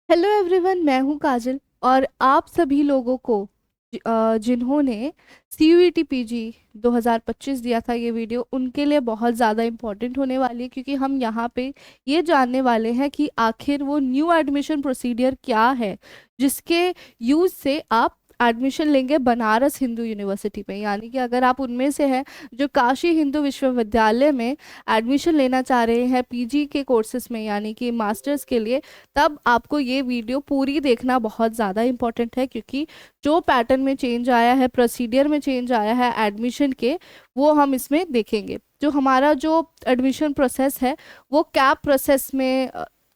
Hello everyone, मैं हूं काजल। और आप सभी लोगों को जिन्होंने CUET PG 2025 दिया था, ये वीडियो उनके लिए बहुत ज़्यादा इम्पोर्टेंट होने वाली है, क्योंकि हम यहाँ पे ये जानने वाले हैं कि आखिर वो न्यू एडमिशन प्रोसीडियर क्या है जिसके यूज़ से आप एडमिशन लेंगे बनारस हिंदू यूनिवर्सिटी में। यानी कि अगर आप उनमें से हैं जो काशी हिंदू विश्वविद्यालय में एडमिशन लेना चाह रहे हैं PG के कोर्सेज में, यानी कि मास्टर्स के लिए, तब आपको ये वीडियो पूरी देखना बहुत ज़्यादा इम्पोर्टेंट है। क्योंकि जो पैटर्न में चेंज आया है, प्रोसीडियर में चेंज आया है एडमिशन के, वो हम इसमें देखेंगे। जो हमारा जो एडमिशन प्रोसेस है वो कैप प्रोसेस में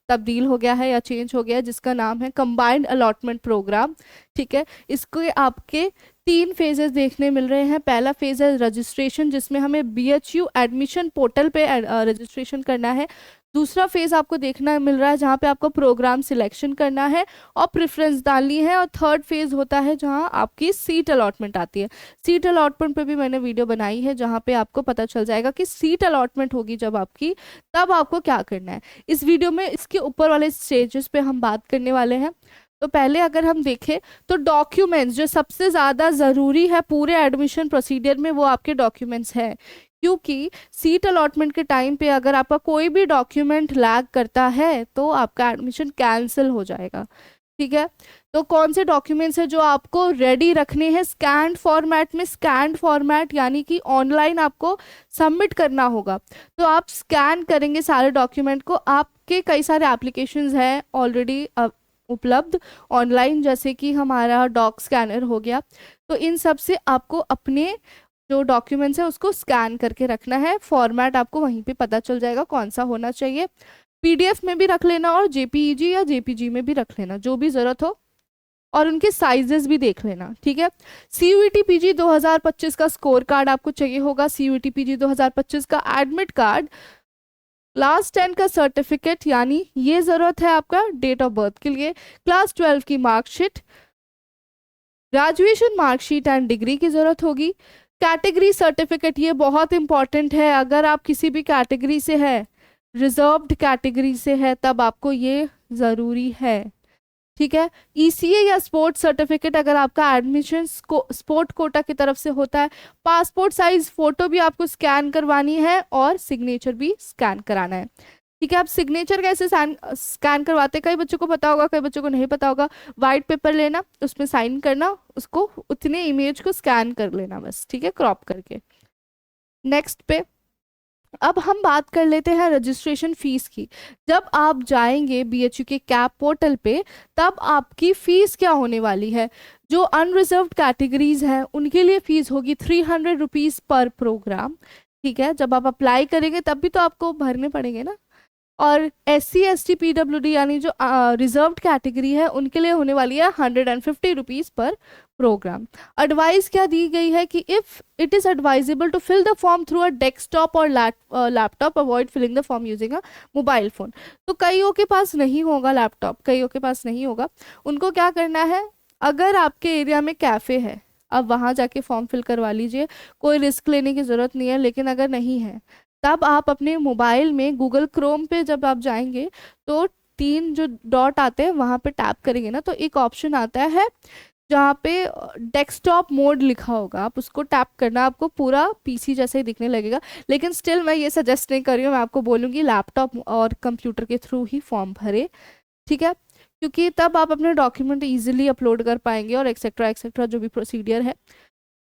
तब्दील हो गया है या चेंज हो गया है, जिसका नाम है कंबाइंड अलॉटमेंट प्रोग्राम। ठीक है, इसको आपके 3 फेजेस देखने मिल रहे हैं। पहला फेज है रजिस्ट्रेशन, जिसमें हमें BHU एडमिशन पोर्टल पे रजिस्ट्रेशन करना है। दूसरा फेज आपको देखना मिल रहा है जहाँ पे आपको प्रोग्राम सिलेक्शन करना है और प्रेफरेंस डालनी है। और थर्ड फेज होता है जहाँ आपकी सीट अलॉटमेंट आती है। सीट अलॉटमेंट पे भी मैंने वीडियो बनाई है, जहाँ पे आपको पता चल जाएगा कि सीट अलॉटमेंट होगी जब आपकी, तब आपको क्या करना है। इस वीडियो में इसके ऊपर वाले स्टेजेस पे हम बात करने वाले हैं। तो पहले अगर हम देखें तो डॉक्यूमेंट्स जो सबसे ज़्यादा ज़रूरी है पूरे एडमिशन प्रोसीडियर में, वो आपके डॉक्यूमेंट्स हैं। क्योंकि सीट अलॉटमेंट के टाइम पे अगर आपका कोई भी डॉक्यूमेंट लैग करता है तो आपका एडमिशन कैंसिल हो जाएगा। ठीक है, तो कौन से डॉक्यूमेंट्स है जो आपको रेडी रखने हैं स्कैन्ड फॉर्मेट में। स्कैन्ड फॉर्मेट यानी कि ऑनलाइन आपको सबमिट करना होगा। तो आप स्कैन करेंगे सारे डॉक्यूमेंट को। आपके कई सारे एप्लीकेशंस हैं ऑलरेडी उपलब्ध ऑनलाइन, जैसे कि हमारा डॉक स्कैनर हो गया। तो इन सब से आपको अपने जो डॉक्यूमेंट्स है उसको स्कैन करके रखना है। फॉर्मेट आपको वहीं पे पता चल जाएगा कौन सा होना चाहिए। PDF में भी रख लेना और JPEG या JPG में भी रख लेना, जो भी ज़रूरत हो। और उनके साइजेस भी देख लेना। ठीक है, CUET PG 2025 का स्कोर कार्ड आपको चाहिए होगा। CUET PG 2025 का एडमिट कार्ड, क्लास 10 का सर्टिफिकेट, यानी ये ज़रूरत है आपका डेट ऑफ बर्थ के लिए। क्लास 12 की marksheet, graduation marksheet and degree की ज़रूरत होगी। कैटेगरी सर्टिफिकेट, ये बहुत इंपॉर्टेंट है। अगर आप किसी भी कैटेगरी से है, रिजर्व्ड कैटेगरी से है, तब आपको ये ज़रूरी है। ठीक है, ECA या स्पोर्ट्स सर्टिफिकेट अगर आपका एडमिशन स्पोर्ट कोटा की तरफ से होता है। पासपोर्ट साइज फोटो भी आपको स्कैन करवानी है और सिग्नेचर भी स्कैन कराना है। ठीक है, आप सिग्नेचर कैसे स्कैन करवाते हैं, कई बच्चों को पता होगा, कई बच्चों को नहीं पता होगा। वाइट पेपर लेना, उसमें साइन करना, उसको उतने इमेज को स्कैन कर लेना बस। ठीक है, क्रॉप करके। नेक्स्ट पे अब हम बात कर लेते हैं रजिस्ट्रेशन फीस की। जब आप जाएंगे BHU के कैप पोर्टल पे, तब आपकी फीस क्या होने वाली है। जो अनरिजर्व्ड कैटेगरीज हैं उनके लिए फीस होगी 300 रुपीज़ पर प्रोग्राम। ठीक है, जब आप अप्लाई करेंगे तब भी तो आपको भरने पड़ेंगे ना। और SC ST PWD यानी जो रिजर्व्ड कैटेगरी है उनके लिए होने वाली है 150 रुपीज़ पर प्रोग्राम। एडवाइस क्या दी गई है कि if it is advisable to fill the form through a desktop और laptop, avoid filling the form using a mobile phone. तो कईयों के पास नहीं होगा लैपटॉप, कईयों के पास नहीं होगा। उनको क्या करना है, अगर आपके एरिया में कैफ़े है, अब वहाँ जाके फॉर्म फिल करवा लीजिए, कोई रिस्क लेने की ज़रूरत नहीं है। लेकिन अगर नहीं है, तब आप अपने मोबाइल में गूगल क्रोम पे जब आप जाएंगे तो 3 जो डॉट आते हैं वहाँ पे टैप करेंगे ना, तो एक ऑप्शन आता है जहाँ पे डेस्कटॉप मोड लिखा होगा, आप उसको टैप करना, आपको पूरा PC जैसा ही दिखने लगेगा। लेकिन स्टिल मैं ये सजेस्ट नहीं कर रही हूँ, मैं आपको बोलूँगी लैपटॉप और कंप्यूटर के थ्रू ही फॉर्म भरे। ठीक है, क्योंकि तब आप अपने डॉक्यूमेंट ईजिली अपलोड कर पाएंगे और एक्सेट्रा एक्सेट्रा जो भी प्रोसीडियर है।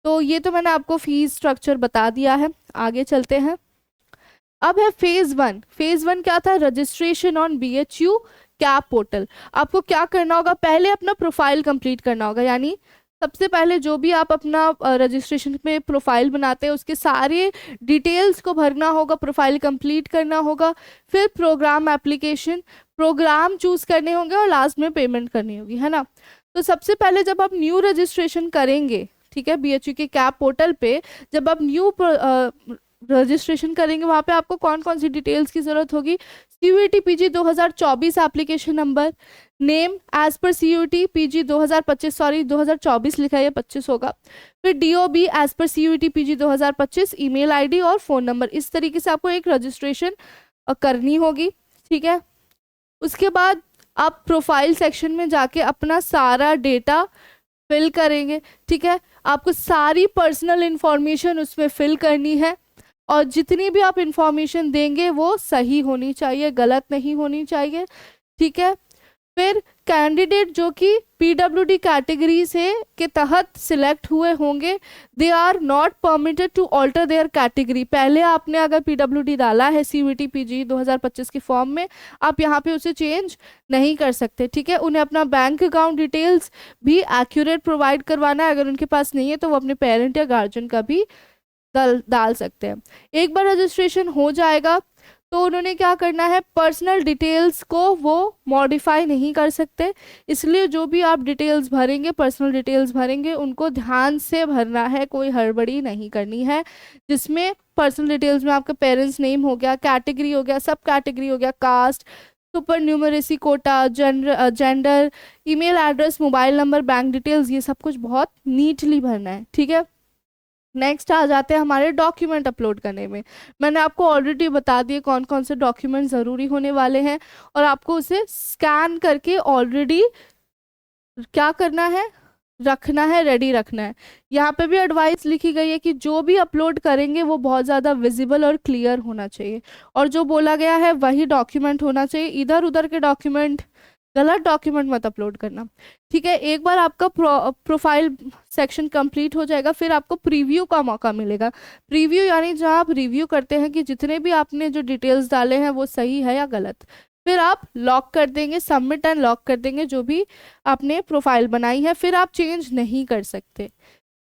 तो ये तो मैंने आपको फीस स्ट्रक्चर बता दिया है। आगे चलते हैं। अब है फेज 1। फेज 1 क्या था, registration on BHU cap portal. आपको क्या करना होगा, पहले अपना प्रोफाइल कंप्लीट करना होगा। यानी सबसे पहले जो भी आप अपना रजिस्ट्रेशन में प्रोफाइल बनाते हैं उसके सारे डिटेल्स को भरना होगा, प्रोफाइल कंप्लीट करना होगा। फिर प्रोग्राम एप्लीकेशन, प्रोग्राम चूज करने होंगे और लास्ट में पेमेंट करनी होगी, है ना। तो सबसे पहले जब आप न्यू रजिस्ट्रेशन करेंगे, ठीक है, BHU के कैप पोर्टल पे जब आप न्यू रजिस्ट्रेशन करेंगे, वहाँ पे आपको कौन कौन सी डिटेल्स की ज़रूरत होगी। CUET PG 2024 application number, name as per CUET PG 2025, sorry 2024 लिखा है, ये 25 होगा। फिर DOB as per CUET PG 2025, email ID और फ़ोन नंबर। इस तरीके से आपको एक रजिस्ट्रेशन करनी होगी। ठीक है, उसके बाद आप प्रोफाइल सेक्शन में जाके अपना सारा डेटा फिल करेंगे, ठीक है। आपको सारी पर्सनल इंफॉर्मेशन उसमें फिल करनी है और जितनी भी आप इंफॉर्मेशन देंगे वो सही होनी चाहिए, गलत नहीं होनी चाहिए, ठीक है। फिर कैंडिडेट जो कि पीडब्ल्यूडी कैटेगरी से के तहत सिलेक्ट हुए होंगे, they are not permitted to alter their category. पहले आपने अगर पीडब्ल्यूडी डाला है सीवीटी पीजी 2025 के फॉर्म में, आप यहाँ पे उसे चेंज नहीं कर सकते, ठीक है। उन्हें अपना बैंक अकाउंट डिटेल्स भी एक्यूरेट प्रोवाइड करवाना है, अगर उनके पास नहीं है तो वो अपने पेरेंट या गार्जियन का भी डाल सकते हैं। एक बार रजिस्ट्रेशन हो जाएगा तो उन्होंने क्या करना है, पर्सनल डिटेल्स को वो मॉडिफाई नहीं कर सकते, इसलिए जो भी आप डिटेल्स भरेंगे, पर्सनल डिटेल्स भरेंगे, उनको ध्यान से भरना है, कोई हड़बड़ी नहीं करनी है। जिसमें पर्सनल डिटेल्स में आपका पेरेंट्स नेम हो गया, कैटेगरी हो गया, सब कैटेगरी हो गया, caste, supernumerary quota, gender, email address, mobile number, bank details, ये सब कुछ बहुत नीटली भरना है, ठीक है। नेक्स्ट आ जाते हैं हमारे डॉक्यूमेंट अपलोड करने में। मैंने आपको ऑलरेडी बता दिए कौन कौन से डॉक्यूमेंट ज़रूरी होने वाले हैं और आपको उसे स्कैन करके ऑलरेडी क्या करना है, रखना है, रेडी रखना है। यहाँ पे भी एडवाइस लिखी गई है कि जो भी अपलोड करेंगे वो बहुत ज़्यादा विजिबल और क्लियर होना चाहिए और जो बोला गया है वही डॉक्यूमेंट होना चाहिए, इधर उधर के डॉक्यूमेंट, गलत डॉक्यूमेंट मत अपलोड करना, ठीक है। एक बार आपका प्रोफाइल सेक्शन कंप्लीट हो जाएगा, फिर आपको प्रीव्यू का मौका मिलेगा। प्रीव्यू यानी जहाँ आप रिव्यू करते हैं कि जितने भी आपने जो डिटेल्स डाले हैं वो सही है या गलत, फिर आप लॉक कर देंगे, सबमिट एंड लॉक कर देंगे जो भी आपने प्रोफाइल बनाई है, फिर आप चेंज नहीं कर सकते,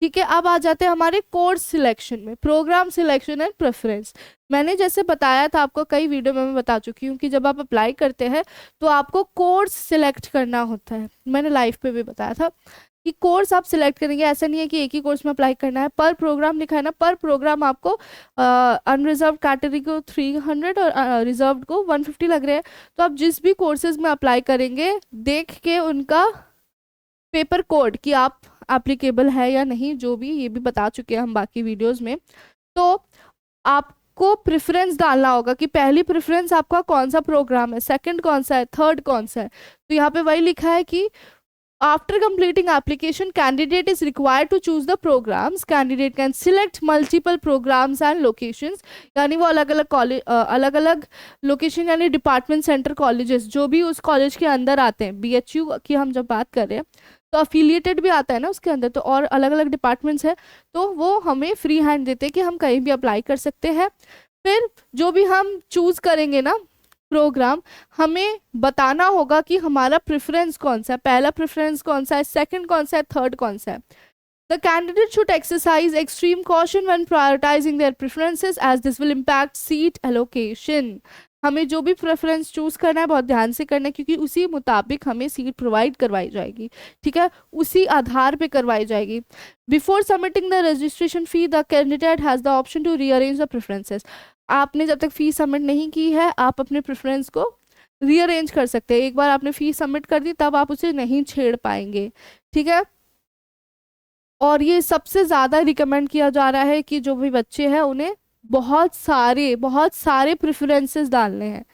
ठीक है। अब आ जाते हैं हमारे कोर्स सिलेक्शन में, प्रोग्राम सिलेक्शन एंड प्रेफरेंस। मैंने जैसे बताया था आपको, कई वीडियो में मैं बता चुकी हूँ कि जब आप अप्लाई करते हैं तो आपको कोर्स सिलेक्ट करना होता है। मैंने लाइव पे भी बताया था कि कोर्स आप सिलेक्ट करेंगे, ऐसा नहीं है कि एक ही कोर्स में अप्लाई करना है, पर प्रोग्राम लिखा है ना, पर प्रोग्राम आपको अनरिजर्व कैटेगरी को 300 और रिजर्व को 150 लग रहे हैं, तो आप जिस भी कोर्सेज में अप्लाई करेंगे देख के उनका पेपर कोड कि आप एप्लीकेबल है या नहीं, जो भी, ये भी बता चुके हैं हम बाकी वीडियोस में। तो आपको प्रेफरेंस डालना होगा कि पहली प्रेफरेंस आपका कौन सा प्रोग्राम है, सेकंड कौन सा है, थर्ड कौन सा है। तो यहाँ पे वही लिखा है कि after completing application, candidate is required to choose the programs. Candidate can select multiple programs and locations. यानी वो अलग अलग कॉलेज, अलग अलग लोकेशन यानी डिपार्टमेंट सेंटर कॉलेजेस जो भी उस कॉलेज के अंदर आते हैं, बीएचयू की हम जब बात कर रहे हैं तो अफिलिएटेड भी आता है ना उसके अंदर, तो और अलग अलग डिपार्टमेंट्स हैं, तो वो हमें फ्री हैंड देते हैं कि हम कहीं भी अप्लाई कर सकते हैं। फिर जो भी हम चूज़ करेंगे ना प्रोग्राम, हमें बताना होगा कि हमारा प्रेफरेंस कौन सा है, पहला प्रेफरेंस कौन सा है, सेकंड कौन सा है, थर्ड कौन सा है। The candidate should exercise extreme caution when prioritizing their preferences as this will impact seat allocation. हमें जो भी प्रेफरेंस चूज करना है बहुत ध्यान से करना है क्योंकि उसी मुताबिक हमें सीट प्रोवाइड करवाई जाएगी, ठीक है, उसी आधार पे करवाई जाएगी। Before submitting the registration fee the candidate has the option to rearrange the preferences. आपने जब तक फी सबमिट नहीं की है आप अपने प्रेफरेंस को रीअरेंज कर सकते हैं। एक बार आपने फी सबमिट कर दी तब आप उसे नहीं छेड़ पाएंगे, ठीक है। और ये सबसे ज़्यादा रिकमेंड किया जा रहा है कि जो भी बच्चे हैं उन्हें बहुत सारे प्रेफरेंसेस डालने हैं,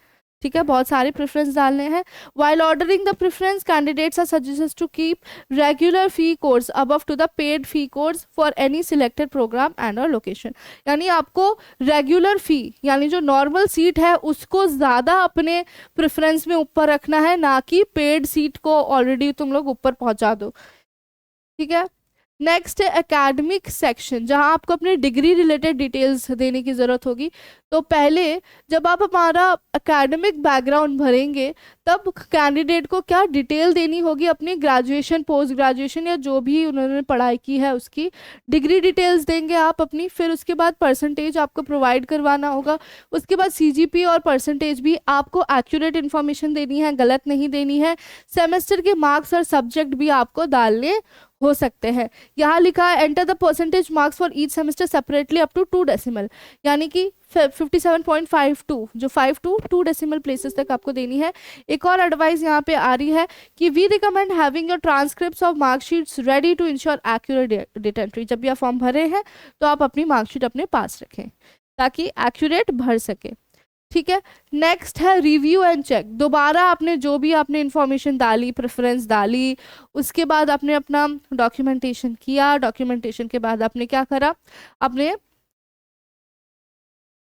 ठीक है, बहुत सारे प्रेफरेंस डालने हैं। While ordering the preference candidates are suggested to keep regular fee codes above to the paid fee codes for any selected programme and और लोकेशन। यानी आपको रेगुलर फी यानी जो नॉर्मल सीट है उसको ज़्यादा अपने प्रेफरेंस में ऊपर रखना है, ना कि पेड सीट को ऑलरेडी तुम लोग ऊपर पहुँचा दो, ठीक है। नेक्स्ट है एकेडमिक सेक्शन, जहां आपको अपने डिग्री रिलेटेड डिटेल्स देने की ज़रूरत होगी। तो पहले जब आप हमारा एकेडमिक बैकग्राउंड भरेंगे तब कैंडिडेट को क्या डिटेल देनी होगी, अपनी ग्रेजुएशन, पोस्ट ग्रेजुएशन या जो भी उन्होंने पढ़ाई की है उसकी डिग्री डिटेल्स देंगे आप अपनी। फिर उसके बाद परसेंटेज आपको प्रोवाइड करवाना होगा। उसके बाद सीजीपी और परसेंटेज भी आपको एक्यूरेट इन्फॉर्मेशन देनी है, गलत नहीं देनी है। सेमेस्टर के मार्क्स और सब्जेक्ट भी आपको डालने हो सकते हैं। यहाँ लिखा है enter the percentage marks for each semester separately up to 2 decimal, यानी कि 57.52 जो 5 to 2 डेसिमल प्लेसेस तक आपको देनी है। एक और एडवाइस यहाँ पे आ रही है कि we recommend having your transcripts of marksheets ready to ensure accurate data entry. जब भी आप फॉर्म भरे हैं तो आप अपनी मार्कशीट अपने पास रखें ताकि एक्यूरेट भर सके, ठीक है। नेक्स्ट है रिव्यू एंड चेक। दोबारा आपने जो भी आपने इंफॉर्मेशन डाली, प्रेफरेंस डाली, उसके बाद आपने अपना डॉक्यूमेंटेशन किया, डॉक्यूमेंटेशन के बाद आपने क्या करा, आपने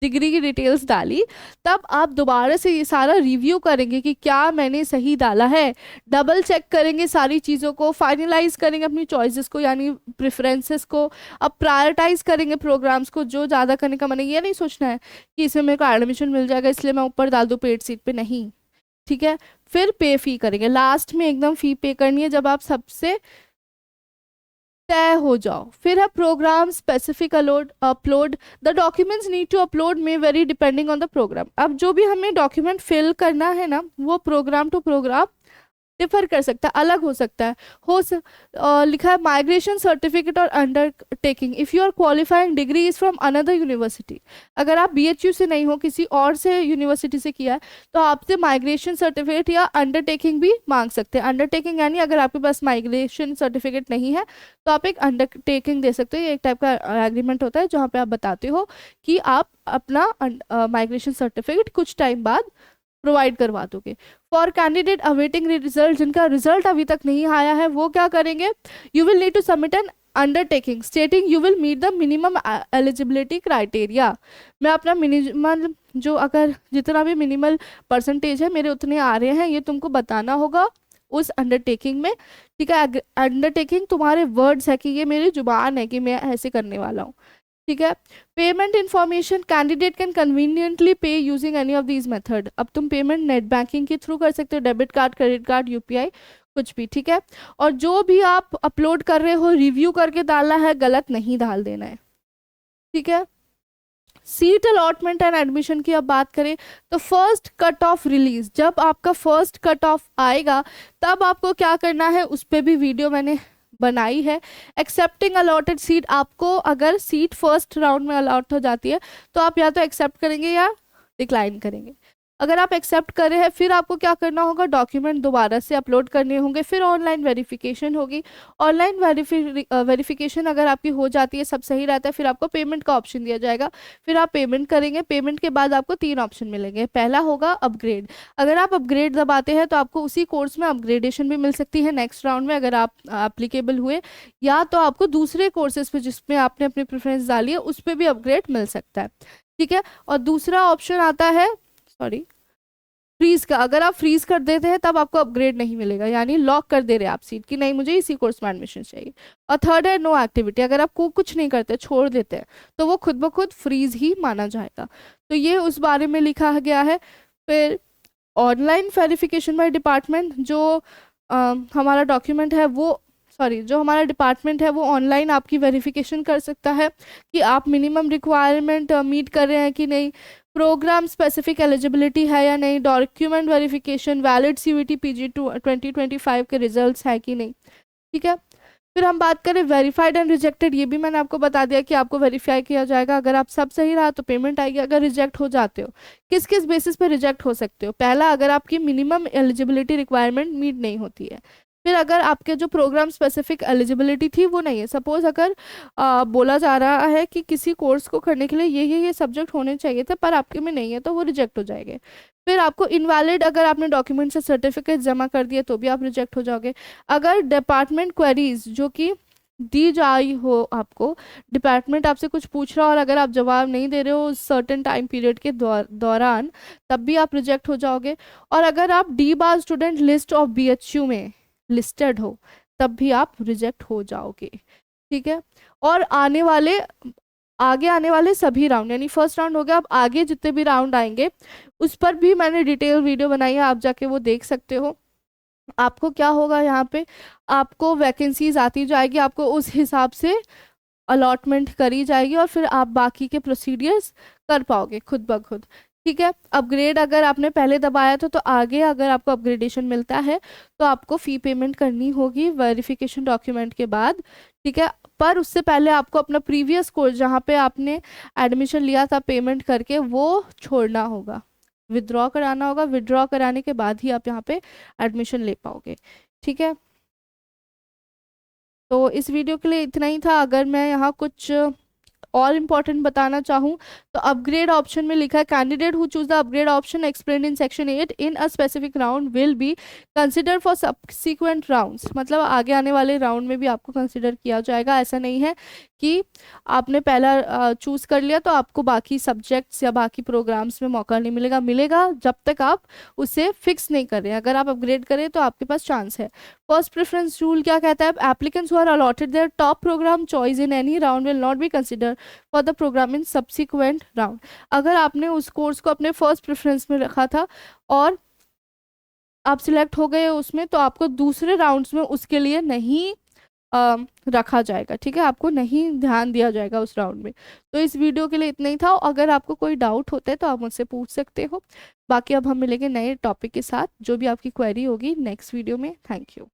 डिग्री की डिटेल्स डाली, तब आप दोबारा से ये सारा रिव्यू करेंगे कि क्या मैंने सही डाला है, डबल चेक करेंगे सारी चीज़ों को, फाइनलाइज करेंगे अपनी चॉइसेस को यानी प्रेफरेंसेस को। अब प्रायोरिटाइज करेंगे प्रोग्राम्स को, जो ज़्यादा करने का, मैंने ये नहीं सोचना है कि इसमें मेरे को एडमिशन मिल जाएगा इसलिए मैं ऊपर डाल दूँ पेड सीट पे, नहीं। ठीक है, फिर पे फी करेंगे, लास्ट में एकदम फी पे करनी है जब आप सबसे तय हो जाओ। फिर है program specific upload. The documents need to upload may vary depending on the program. अब जो भी हमें डॉक्यूमेंट फिल करना है ना, वो प्रोग्राम टू प्रोग्राम डिफर कर सकता है, अलग हो सकता है। लिखा है माइग्रेशन सर्टिफिकेट और undertaking if your qualifying degree is from another university. अगर आप बीएचयू से नहीं हो, किसी और से यूनिवर्सिटी से किया है, तो आपसे माइग्रेशन सर्टिफिकेट या अंडरटेकिंग भी मांग सकते हैं। अंडरटेकिंग यानी अगर आपके पास माइग्रेशन सर्टिफिकेट नहीं है तो आप एक अंडरटेकिंग दे सकते हो। ये एक टाइप का एग्रीमेंट होता है जहाँ पे आप बताते हो कि आप अपना माइग्रेशन सर्टिफिकेट कुछ टाइम बाद प्रोवाइड करवा दोगे। फॉर कैंडिडेट अवेटिंग रिजल्ट, जिनका रिजल्ट अभी तक नहीं आया है, वो क्या करेंगे, you will need to submit an undertaking stating you will meet the minimum eligibility criteria. मैं अपना मिनिमम जो अगर जितना भी मिनिमल परसेंटेज है मेरे उतने आ रहे हैं, ये तुमको बताना होगा उस अंडरटेकिंग में। ठीक है, अंडरटेकिंग तुम्हारे वर्ड्स है कि ये मेरी जुबान है कि मैं ऐसे करने वाला हूँ। ठीक है, payment information, candidate can conveniently pay using any of these method. अब तुम पेमेंट नेट बैंकिंग के थ्रू कर सकते हो, debit card, credit card, UPI, कुछ भी। ठीक है, और जो भी आप अपलोड कर रहे हो रिव्यू करके डालना है, गलत नहीं डाल देना है। ठीक है, सीट अलॉटमेंट एंड एडमिशन की अब बात करें तो फर्स्ट कट ऑफ रिलीज, जब आपका फर्स्ट कट ऑफ आएगा तब आपको क्या करना है, उस पर भी वीडियो मैंने बनाई है। एक्सेप्टिंग अलॉटेड सीट, आपको अगर सीट फर्स्ट राउंड में अलॉट हो जाती है तो आप या तो एक्सेप्ट करेंगे या डिक्लाइन करेंगे। अगर आप एक्सेप्ट कर रहे हैं फिर आपको क्या करना होगा, डॉक्यूमेंट दोबारा से अपलोड करने होंगे, फिर ऑनलाइन वेरिफिकेशन होगी। ऑनलाइन वेरिफिकेशन अगर आपकी हो जाती है, सब सही रहता है, फिर आपको पेमेंट का ऑप्शन दिया जाएगा, फिर आप पेमेंट करेंगे। पेमेंट के बाद आपको 3 ऑप्शन मिलेंगे। पहला होगा अपग्रेड, अगर आप अपग्रेड दबाते हैं तो आपको उसी कोर्स में अपग्रेडेशन भी मिल सकती है नेक्स्ट राउंड में अगर आप एप्लीकेबल हुए, या तो आपको दूसरे कोर्सेज पे जिसमें आपने अपनी प्रेफरेंस डाली है उस पर भी अपग्रेड मिल सकता है। ठीक है, और दूसरा ऑप्शन आता है फ्रीज का। अगर आप फ्रीज कर देते हैं तब आपको अपग्रेड नहीं मिलेगा, यानी लॉक कर दे रहे हैं आप सीट की, नहीं मुझे इसी कोर्स में एडमिशन चाहिए। और थर्ड है नो एक्टिविटी, अगर आप कुछ नहीं करते, छोड़ देते हैं, तो वो खुद ब खुद फ्रीज ही माना जाएगा। तो ये उस बारे में लिखा गया है। फिर ऑनलाइन वेरिफिकेशन बाय डिपार्टमेंट, जो हमारा डॉक्यूमेंट है वो जो हमारा डिपार्टमेंट है वो ऑनलाइन आपकी वेरिफिकेशन कर सकता है कि आप मिनिमम रिक्वायरमेंट मीट कर रहे हैं कि नहीं, प्रोग्राम स्पेसिफिक एलिजिबिलिटी है या नहीं, document verification, valid CUET PG 2025 के रिजल्ट्स है कि नहीं। ठीक है, फिर हम बात करें वेरीफाइड एंड रिजेक्टेड, ये भी मैंने आपको बता दिया कि आपको वेरीफाई किया जाएगा, अगर आप सब सही रहा तो पेमेंट आएगी, अगर रिजेक्ट हो जाते हो, किस किस बेसिस पे रिजेक्ट हो सकते हो। पहला, अगर आपकी मिनिमम एलिजिबिलिटी रिक्वायरमेंट मीट नहीं होती है। फिर अगर आपके जो प्रोग्राम स्पेसिफिक एलिजिबिलिटी थी वो नहीं है, सपोज अगर बोला जा रहा है कि किसी कोर्स को करने के लिए ये सब्जेक्ट होने चाहिए थे पर आपके में नहीं है, तो वो रिजेक्ट हो जाएंगे। फिर आपको इनवैलिड, अगर आपने डॉक्यूमेंट से सर्टिफिकेट जमा कर दिए तो भी आप रिजेक्ट हो जाओगे। अगर डिपार्टमेंट क्वेरीज जो कि दी जाई हो, आपको डिपार्टमेंट आपसे कुछ पूछ रहा हो और अगर आप जवाब नहीं दे रहे हो सर्टेन टाइम पीरियड के दौरान, तब भी आप रिजेक्ट हो जाओगे। और अगर आप D bar student list of BHU में लिस्टेड हो तब भी आप रिजेक्ट हो जाओगे। ठीक है, और आगे आने वाले सभी राउंड, यानी फर्स्ट राउंड हो गया, अब आगे जितने भी राउंड आएंगे उस पर भी मैंने डिटेल वीडियो बनाई है, आप जाके वो देख सकते हो। आपको क्या होगा, यहाँ पे आपको वैकेंसीज आती जाएगी, आपको उस हिसाब से अलॉटमेंट करी जाएगी और फिर आप बाकी के प्रोसीडियर्स कर पाओगे खुद ब खुद। ठीक है, अपग्रेड अगर आपने पहले दबाया था तो आगे अगर आपको अपग्रेडेशन मिलता है तो आपको फ़ी पेमेंट करनी होगी वेरिफिकेशन डॉक्यूमेंट के बाद। ठीक है, पर उससे पहले आपको अपना प्रीवियस कोर्स जहाँ पे आपने एडमिशन लिया था पेमेंट करके वो छोड़ना होगा, विड्रॉ कराना होगा। विड्रॉ कराने के बाद ही आप यहाँ पे एडमिशन ले पाओगे। ठीक है, तो इस वीडियो के लिए इतना ही था। अगर मैं यहाँ कुछ और इम्पॉर्टेंट बताना चाहूँ तो अपग्रेड ऑप्शन में लिखा है candidate who choose the upgrade option explain in section 8 in a specific round will be consider for subsequent rounds, मतलब आगे आने वाले राउंड में भी आपको कंसिडर किया जाएगा। ऐसा नहीं है कि आपने पहला चूज कर लिया तो आपको बाकी सब्जेक्ट्स या बाकी प्रोग्राम्स में मौका नहीं मिलेगा, मिलेगा जब तक आप उसे फिक्स नहीं कर रहे हैं। अगर आप अपग्रेड करें तो आपके पास चांस है। फर्स्ट प्रेफरेंस रूल क्या कहता है, applicants who are allotted their top programme choice in any round will not be consider for the programme in subsequent round. अगर आपने उस कोर्स को अपने फर्स्ट प्रेफरेंस में रखा था और आप सिलेक्ट हो गए उसमें, तो आपको दूसरे राउंड्स में उसके लिए नहीं रखा जाएगा, ठीक है, आपको नहीं ध्यान दिया जाएगा उस राउंड में। तो इस वीडियो के लिए इतना ही था। अगर आपको कोई डाउट होता है तो आप मुझसे पूछ सकते हो। बाकी अब हम मिलेंगे नए टॉपिक के साथ, जो भी आपकी क्वेरी होगी नेक्स्ट वीडियो में। Thank you.